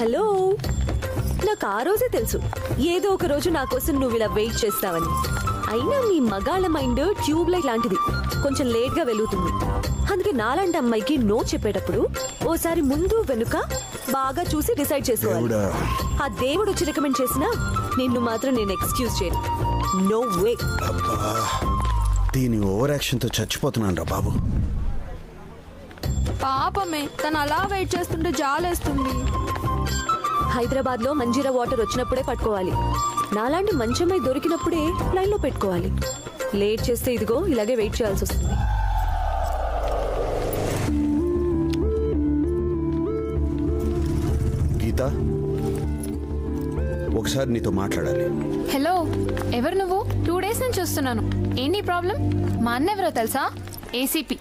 Hello, నాకు ఆ రోజే తెలుసు ఏదో ఒక రోజు నా కోసం నువ్వు ఇలా వెయిట్ చేస్తావని. అయినా మీ మగాళ్ళ మైండ్ ట్యూబ్ లైట్ లాంటిది, కొంచెం లేట్ గా వెలుగుతుంది. అందుకే నాలాంటి అమ్మాయికి నో చెప్పేటప్పుడు ఓసారి ముందు వెనుక బాగా చూసి డిసైడ్ చేసుకోవాలి. ఆ దేవుడు వచ్చి రికమెండ్ చేసినా నిన్ను మాత్రం నేను ఎక్స్క్యూజ్ చేయను. No way. దీని ఓవర్ యాక్షన్ తో చచ్చిపోతున్నాను రా బాబు. పాపమే, తను అలా వెయిట్ చేస్తుంటే జాలేస్తుంది. హైదరాబాద్ లో మంజీరా వాటర్ వచ్చినప్పుడే పట్టుకోవాలి. నాలాంటి మంచి అమ్మాయి దొరికినప్పుడే లైన్ లో పెట్టుకోవాలి. లేట్ చేస్తే ఇదిగో ఇలాగే వెయిట్ చేయాల్సి వస్తుంది. గీత, ఒకసారి నీతో మాట్లాడాలి. హలో, ఎవరు నువ్వు? 2 days నుంచి చూస్తున్నాను. ఏంటి ప్రాబ్లం? మా అన్న ఎవరో తెలుసా? ఏసీపీ.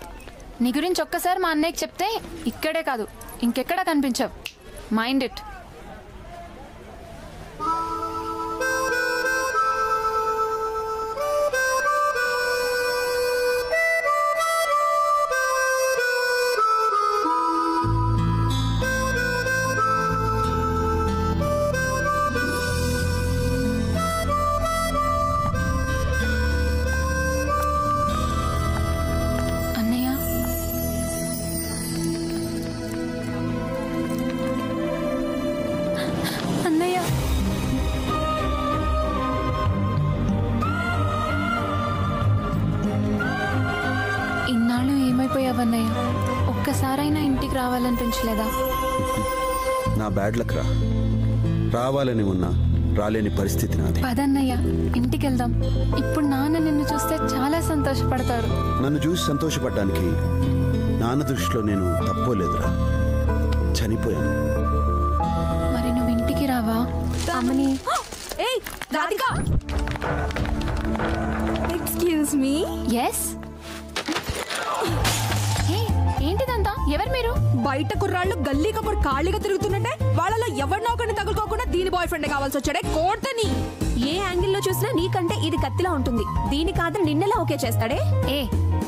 నీ గురించి ఒక్కసారి మా అన్నయ్యకి చెప్తే ఇక్కడే కాదు ఇంకెక్కడా కనిపించావు. Mind it. ఇన్నాళ్ళు ఏమైపోయావన్నయ్య? ఒక్కసారైనా ఇంటికి రావాలనిపించలేదా? నా బ్యాడ్ లక్ రా. రావాలని ఉన్నా రాలేని పరిస్థితి నాది. పదన్నయ్య, ఇంటికి వెళ్దాం. ఇప్పుడు నాన్న నిన్ను చూస్తే చాలా సంతోషపడతారు. నన్ను చూసి సంతోషపడడానికి నాన్న దృష్టిలో నేను తప్పోలేదురా. చనిపోయాను. మరి నువ్వు ఇంటికి రావా? అమ్మని. ఏయ్ రాధిక, ఎక్స్క్యూజ్ మీ. ఎస్. ఏంటిదంతా? ఎవరు మీరు? బయట కుర్రాళ్ళు గల్లీ కప్పుడు ఖాళీగా తిరుగుతున్నట్టే వాళ్ళలో ఎవరినో ఒకరిని తగులుకోకుండా దీని బాయ్ ఫ్రెండ్ కావాల్సి వచ్చాడే. కోర్తని ఏ యాంగిల్ లో చూసినా నీకంటే ఇది కత్తిలా ఉంటుంది. దీని కాదని నిన్నెలా ఓకే చేస్తాడే?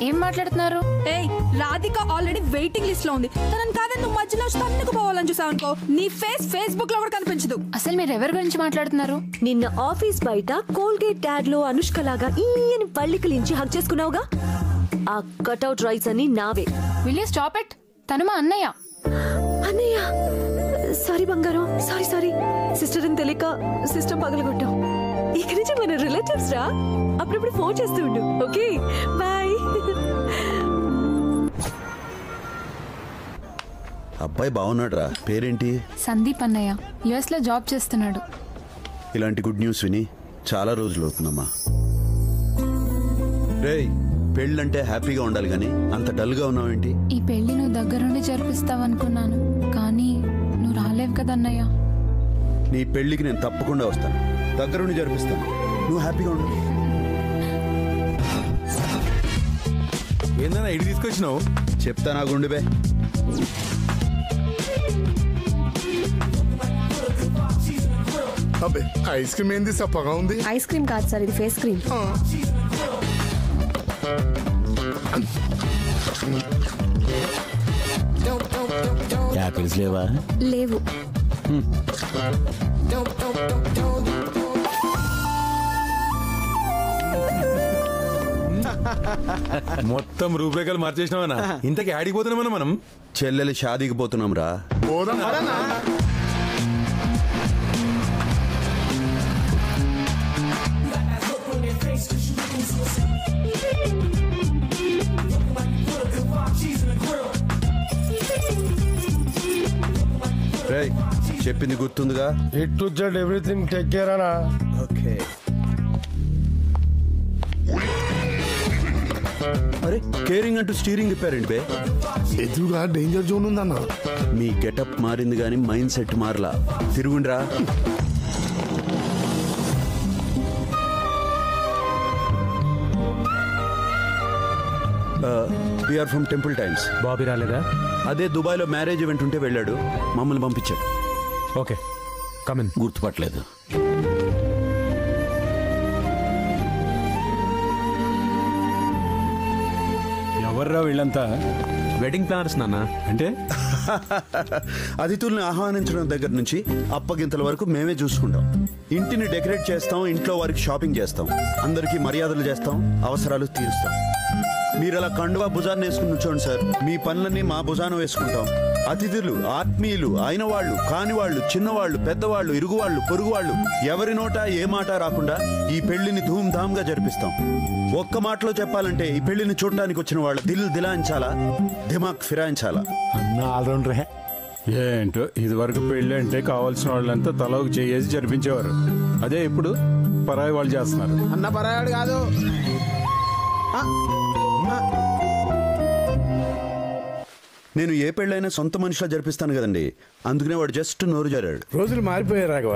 ఏం మాట్లాడుతున్నారు? ఏయ్ రాధిక ఆల్రెడీ వెయిటింగ్ లిస్ట్ లో ఉంది. తనని కాదని నువ్వు మధ్యలో తన్నుకు పోవాలని చూసావనుకో, నీ ఫేస్బుక్ లో కూడా కనిపించదు. అసలు మీరు ఎవరి గురించి మాట్లాడుతున్నారు? నిన్న ఆఫీస్ బయట కోల్గేట్ యాడ్ లో అనుష్కలాగా ఈయన పళ్ళికలించి హక్ చేసుకున్నావుగా, ఆ కట్అవుట్ రైట్స్ అని నావే. Will you stop it? తను మా అన్నయ్య. అన్నయ్య, సారీ బంగారం, సారీ. సిస్టర్ అని తెలియక సిస్టమ్ పగలగొట్టాం. ఇక్కడి నుంచి మన రిలేటివ్స్ రా. అప్పుడప్పుడు ఫోన్ చేస్తూ ఉండు. Okay, bye. అబ్బాయి బాగున్నాడు రా. పేరేంటి? సందీప్ అన్నయ్య. యుఎస్ లో జాబ్ చేస్తున్నాడు. ఇలాంటి గుడ్ న్యూస్ విని చాలా రోజులు అవుతుందమ్మా. రేయ్, పెళ్ళంటే హ్యాపీగా ఉండాలి కానీ అంత డల్ గా ఉన్నావేంటి? ఈ పెళ్లి నువ్వు దగ్గరుండి జరిపిస్తావనుకున్నాను, కానీ నువ్వు రాలేవు కదన్నయ్య. నీ పెళ్లికి నేను తప్పకుండా వస్తాను, దగ్గరుండి జరిపిస్తాను. నువ్వు హ్యాపీగా ఉండు. ఏందన్నా ఇడి తీసుకొచ్చినావు? చెప్తా నా గుండెబే. అబ్బే, ఐస్ క్రీమ్ ఏంది సప్పగా ఉంది? ఐస్ క్రీమ్ కాదు సార్, ఇది ఫేస్ క్రీమ్. యాపిల్స్ లేవా? లేవు. మొత్తం రూపురేఖలు మార్చేసినావనా? ఇంతకీ ఆడిపోతున్నామన్నా మనం? చెల్లెలి షాదీకి పోతున్నాం రా. చెప్పింది గుర్తుందిగా? ఇట్ to Z everything take care అనా. ఓకే. అరే, కేరింగ్ అంటూ స్టీరింగ్ ఇప్పారండి బే. ఎదురుగా డేంజర్ జోన్ ఉందన్న. మీ గెటప్ మారింది కానీ మైండ్ సెట్ మారలా. తిరుగుండ్రా. We are from temple times. Bobby రాలేదా? అదే దుబాయ్లో మ్యారేజ్ ఈవెంట్ ఉంటే వెళ్ళాడు, మమ్మల్ని పంపించాడు. Okay, come in. గుర్తుపట్టలేదు. ఎవర్రా వీళ్ళంతా? వెడ్డింగ్ ప్లానర్స్ నాన్న. అంటే అతిథుల్ని ఆహ్వానించడం దగ్గర నుంచి అప్పగింతల వరకు మేమే చూసుకుంటాం. ఇంటిని డెకరేట్ చేస్తాం, ఇంట్లో వారికి షాపింగ్ చేస్తాం, అందరికీ మర్యాదలు చేస్తాం, అవసరాలు తీరుస్తాం. మీరు అలా కండువా భుజాన్ని వేసుకుని కూర్చోండి సార్, మీ పనులన్నీ మా భుజాన వేసుకుంటాం. అతిథులు, ఆత్మీయులు, అయిన వాళ్ళు, కాని వాళ్ళు, చిన్నవాళ్ళు, పెద్దవాళ్ళు, ఇరుగువాళ్ళు, పొరుగువాళ్ళు, ఎవరి నోట ఏ మాట రాకుండా ఈ పెళ్లిని ధూమ్ధామ్గా జరిపిస్తాం. ఒక్క మాటలో చెప్పాలంటే ఈ పెళ్లిని చూడడానికి వచ్చిన వాళ్ళ దిల్ దిలాయించాలా, దిమాగ్ ఫిరాయించాలా. ఏంటో ఇది వరకు పెళ్లి అంటే కావాల్సిన వాళ్ళంతా తలకు చేసి జరిపించేవారు. అదే ఇప్పుడు పరాయి వాళ్ళు చేస్తున్నారు. అన్న పరాయాడు కాదు. నేను ఏ పెళ్ళైనా సొంత మనిషిలా జరిపిస్తాను కదండి, అందుకనే వాడు జస్ట్ నోరు జారాడు. రోజులు మారిపోయారు రాఘవ.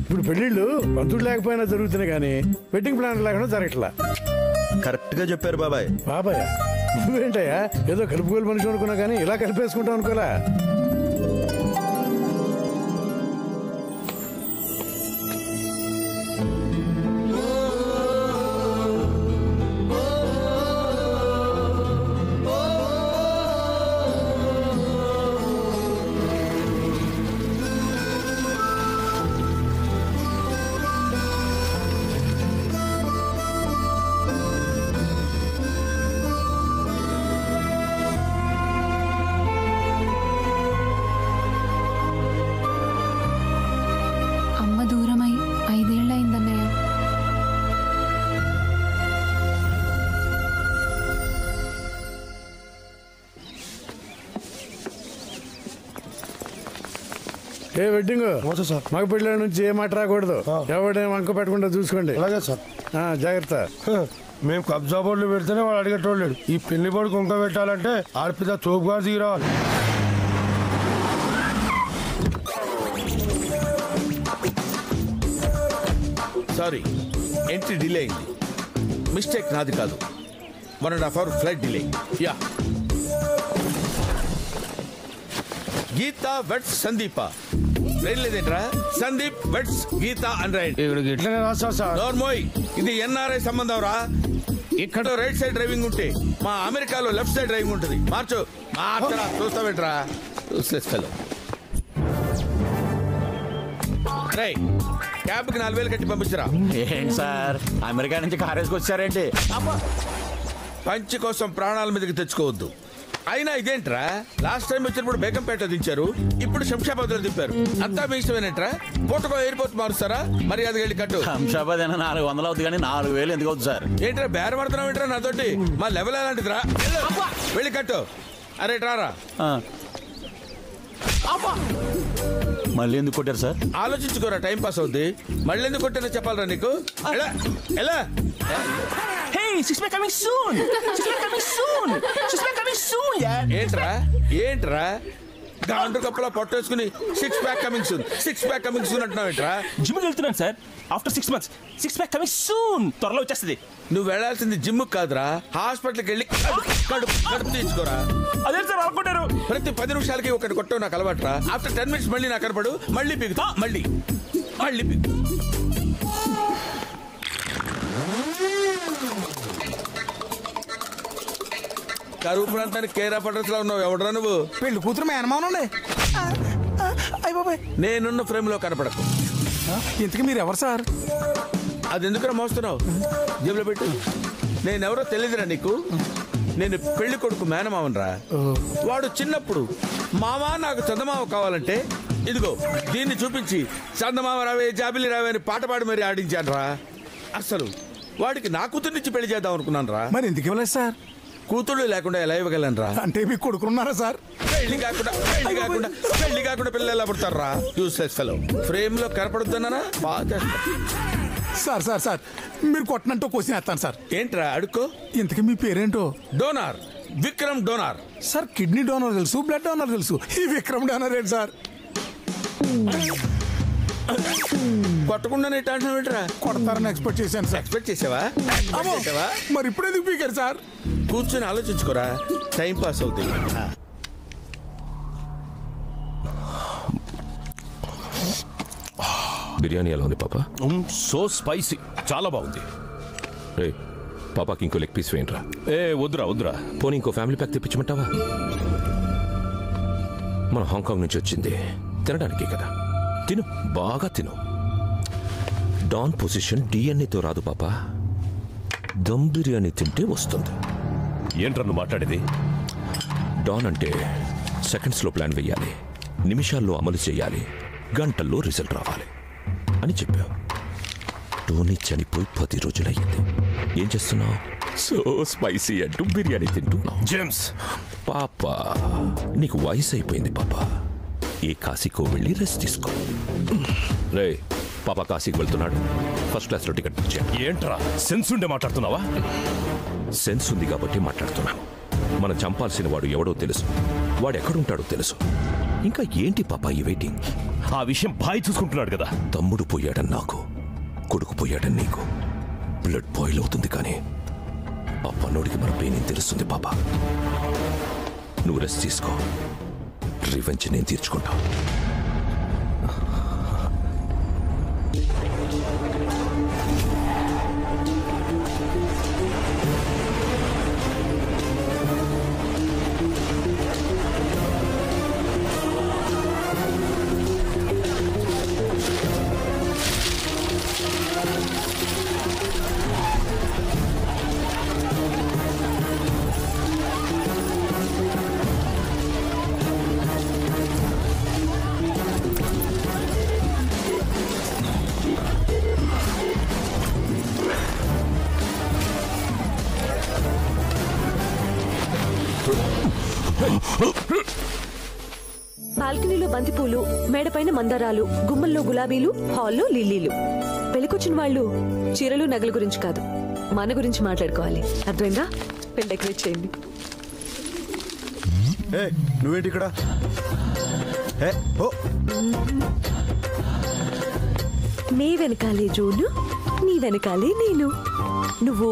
ఇప్పుడు పెళ్లిళ్ళు పంతులు లేకపోయినా జరుగుతున్నాయి కానీ వెడ్డింగ్ ప్లాన్ లేకుండా జరగట్లా. కరెక్ట్ గా చెప్పారు బాబాయ్. బాబాయ్ నువ్వేంటయ్యా ఏదో కలుపుకోలు మనిషి అనుకున్నా కానీ ఇలా కలిపేసుకుంటాం అనుకోలే. ఏ వెడ్డింగ్ సార్ మగ పిల్లల నుంచి ఏ మాట రాకూడదు. ఎవడేం వంక పెట్టకుండా చూసుకోండి. అలాగే సార్. జాగ్రత్త. మేము కబ్జా బోర్డులు పెడితేనే వాడు అడిగేటోళ్ళు. ఈ పెళ్లి బోర్డు కుంక పెట్టాలంటే ఆడపిల్ల తోపుగా దిగిరావాలి. సారీ, ఎంట్రీ డిలే అయింది. మిస్టేక్ నాది కాదు. 1.5 hour ఫ్లైట్ డిలే. యా. గీత వెట్స్ సందీప రైలు లేదేంట్రా? సందీప్ వెట్స్ గీత అని రైడ్. ఇట్లనే రాస్తా సార్. నోర్మోయ్, ఇది ఎన్ఆర్ఐ సంబంధం రా. ఇక్కడ రైట్ సైడ్ డ్రైవింగ్ ఉంటే మా అమెరికాలో లెఫ్ట్ సైడ్ డ్రైవింగ్ ఉంటుంది. మార్చరా చూస్తావేంట్రా? రై క్యాబ్కి 4,000 కట్టి పంపించరా. ఏంటి సార్ అమెరికా నుంచి కారేసుకు వచ్చారేంటి? పంచి కోసం ప్రాణాల మీదకి తెచ్చుకోవద్దు. అయినా ఇదేంట్రా, లాస్ట్ టైం వచ్చినప్పుడు బేగంపేట దించారు, ఇప్పుడు శంషాబాద్ లో దింపారు. అంతా మీ ఇష్టమేనేట్రా? పూటకో ఎయిర్పోర్ట్ మారుస్తారా? మరి అది వెళ్ళి కట్టు. శంషాబాద్ అయినా 400 అవుతుంది కానీ 4,000 ఎందుకు అవుతుంది సార్? ఏంట్రా బేరం పడుతున్నావు ఏంట్రా నాతోటి? మా లెవెల్ ఎలాంటిదిరా? వెళ్ళి కట్టు. అరే ట్రారా. మళ్ళీ ఎందుకు కొట్టారు సార్? ఆలోచించుకోరా, టైం పాస్ అవుద్ది. మళ్ళీ ఎందుకు కొట్టానో చెప్పాలరా నీకు? ఎలా ఏంట్రా గాండ్రు కప్పులా పొట్టేసుకుని 6 pack కమింగ్ సూన్ అంటున్నావు ఏంట్రా? జిమ్ వెళ్తున్నాను sir. After 6 months 6 pack coming soon. త్వరలో వచ్చేస్తుంది. నువ్వు వెళ్లాల్సింది జిమ్ కాదురా, హాస్పిటల్కి వెళ్ళి కడుపు తీసుకోరా. అదే సార్ అనుకుంటారు. ప్రతి 10 నిమిషాలకి ఒకటి కొట్టవు నాకు అలవాట్రా. ఆఫ్టర్ 10 minutes మళ్ళీ నాకు కనపడు, మళ్ళీ పీకుతా, మళ్ళీ పీకు. కరువు ప్రాంతానికి కేరా పడ్రస్ లో ఉన్నావు. ఎవడరా నువ్వు? పెళ్లి కూతురు మేనమానండి. నేనున్న ఫ్రేమ్ లో కనపడకు. ఇంతకీ మీరు ఎవరు సార్? అది ఎందుకురా మోస్తున్నావు? జేబులో పెట్టు. నేనెవరో తెలియదురా నీకు? నేను పెళ్లి కొడుకు మేనమావనరా. వాడు చిన్నప్పుడు మావా నాకు చందమావ కావాలంటే ఇదిగో దీన్ని చూపించి చందమావ రావే జాబిలి రావే అని పాట పాడి మరీ ఆడించాను రా. అసలు వాడికి నా కూతుర్నిచ్చి పెళ్లి చేద్దాం అనుకున్నాను రా. మరి ఎందుకు ఇవ్వలేదు సార్? కూతుళ్ళు లేకుండా ఎలా ఇవ్వగలను రా? అంటే మీకు కొడుకున్నారా సార్? పెళ్లి కాకుండా పిల్లలు ఎలా పుడతారు రా? Useless fellow. ఫ్రేమ్ లో కనపడుతున్నానా? బాగా సార్ సార్ సార్ మీరు కొట్టనంటూ క్వశ్చన్ వేస్తాను సార్. ఏంట్రా అడుక్కో. ఇంతకీ మీ పేరేంటో? Donor, Vikram donor. Sir kidney donor తెలుసు, బ్లడ్ డోనర్ తెలుసు, ఈ విక్రమ్ డోనర్ ఏంటి సార్? కొట్టకుండా ఏంట్రా? కొడతారని ఎక్స్పెక్ట్ చేశాను సార్. ఎక్స్పెక్ట్ చేసావా? మరి ఇప్పుడు ఎందుకు పీకారు సార్? కూర్చొని ఆలోచించుకోరా, టైం పాస్ అవుతుంది. బిర్యానీ ఎలా ఉంది పాపా? సో స్పైసీ, చాలా బాగుంది. రే పాపాకి ఇంకో లెగ్ పీస్ వేయండిరా. ఏ వద్దురా. పోనీ ఇంకో ఫ్యామిలీ ప్యాక్ తెప్పించమంటావా? మన హాంకాంగ్ నుంచి వచ్చింది తినడానికే కదా. తిను, బాగా తిను. డాన్ పొజిషన్ డిఎన్ఏతో రాదు పాపా, దమ్ బిర్యానీ తింటే వస్తుంది. ఏంట్రా నువ్వు మాట్లాడేది? డాన్ అంటే సెకండ్స్లో ప్లాన్ వేయాలి, నిమిషాల్లో అమలు చేయాలి, గంటల్లో రిజల్ట్ రావాలి అని చెప్పావు. టోనీ చనిపోయి 10 రోజులయ్యింది. ఏం చేస్తున్నావు? సో స్పైసీ అంటూ బిర్యానీ తింటున్నావు. జేమ్స్ పాపా, నీకు వయసు అయిపోయింది పాపా. ఏ కాశీకో వెళ్ళి రెస్ట్ తీసుకో. రే పాపా కాశీకి వెళ్తున్నాడు, ఫస్ట్ క్లాస్లో టికెట్ బుక్ చేయండి. ఏంట్రా సెన్స్ ఉండే మాట్లాడుతున్నావా? సెన్స్ ఉంది కాబట్టి మాట్లాడుతున్నాను. మనం చంపాల్సిన వాడు ఎవడో తెలుసు, వాడు ఎక్కడుంటాడో తెలుసు. ఇంకా ఏంటి పాపా ఈ వెయిటింగ్? ఆ విషయం బాయ్ చూసుకుంటున్నాడు కదా. తమ్ముడు పోయాడని నాకు, కొడుకు పోయాడని నీకు. బ్లడ్ బాయిల్ అవుతుంది కానీ ఆ పన్నోడికి మన పెయిన్ తెలుస్తుంది పాపా. నువ్వు రెస్ట్ తీసుకో, రివెంజ్ నేను తీర్చుకుంటా. బాల్కనీలో బంతిపూలు, మేడపైన మందారాలు, గుమ్మంలో గులాబీలు, హాల్లో లిల్లీలు. పెళ్లికొచ్చిన వాళ్ళు చీరలు నగల గురించి కాదు, మన గురించి మాట్లాడుకోవాలి. అర్థమైందా? పెళ్లి డెకరేట్ చేయండి. నువ్వేంటి ఇక్కడ? నీ వెనకాలే జూను, నీ వెనకాలే నేను. నువ్వు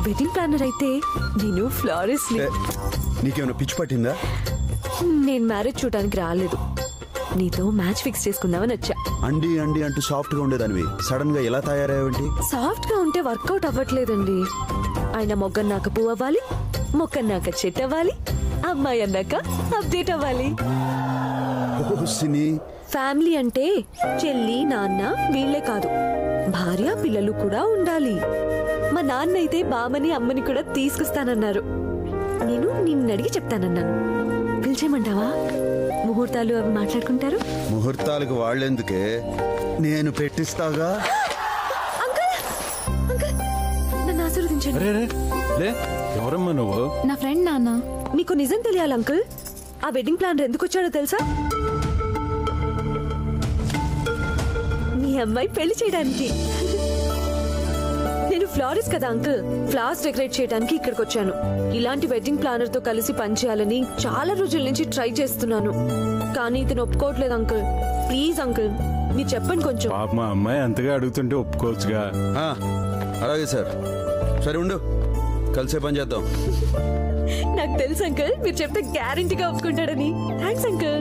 వెడ్డింగ్ ప్లానర్ అయితే నేను ఫ్లారిస్ట్. నీకేమైనా పిచ్చి పట్టిందా? నేను మ్యారేజ్ చూడడానికి రాలేదు, నీతో మ్యాచ్ ఫిక్స్ చేసుకుందామని వచ్చా. అండి అండి అంటూ సాఫ్ట్ గా ఉండేదానివి సడన్ గా ఎలా తయారయ్యేంటి? సాఫ్ట్ గా ఉంటే వర్కౌట్ అవ్వట్లేదండి. ఆయన మొగ్గన్నాక పువ్వు అవ్వాలి, మొక్కన్నాక చెట్టు అవ్వాలి, అమ్మాయి అన్నాక అప్డేట్ అవ్వాలి. ఫ్యామిలీ అంటే చెల్లి, నాన్న వీళ్లే కాదు, భార్య పిల్లలు కూడా ఉండాలి. మా నాన్న అయితే బామ్మని అమ్మని కూడా తీసుకొస్తానన్నారు. నేను నిన్ను అడిగి చెప్తానన్నాను. పిలిచేయమంటావా? ముహూర్తాలు అవి మాట్లాడుకుంటారు. ముహూర్తాలకు వాళ్ళెందుకే, నేను పెట్టిస్తాగా. నన్ను ఆశీర్వదించండి. ఎవరమ్మా నువ్వు? నా ఫ్రెండ్ నాన్న. మీకు నిజం తెలియాలి అంకుల్, ఆ వెడ్డింగ్ ప్లానర్ ఎందుకు వచ్చాడో తెలుసా? మీ అమ్మాయి పెళ్లి చేయడానికి. నేను ఫ్లారిస్ట్ కదా అంకుల్, ఫ్లవర్స్ డెకరేట్ చేయడానికి ఇక్కడికి వచ్చాను. ఇలాంటి వెడ్డింగ్ ప్లానర్ తో కలిసి పనిచేయాలని చాలా రోజుల నుంచి ట్రై చేస్తున్నాను, కానీ ఇతను ఒప్పుకోవట్లేదు అంకుల్. ప్లీజ్ అంకుల్, మీరు చెప్పండి కొంచెం. పాప మా అమ్మాయి అంతగా అడుగుతుంటే ఒప్పుకోవచ్చుగా. అలాగే సార్, సరే ఉండు, కలిసే పని చేద్దాం. నాకు తెలుసు అంకుల్, మీరు చెప్తే గ్యారెంటీగా ఒప్పుకుంటాడని. Thanks uncle.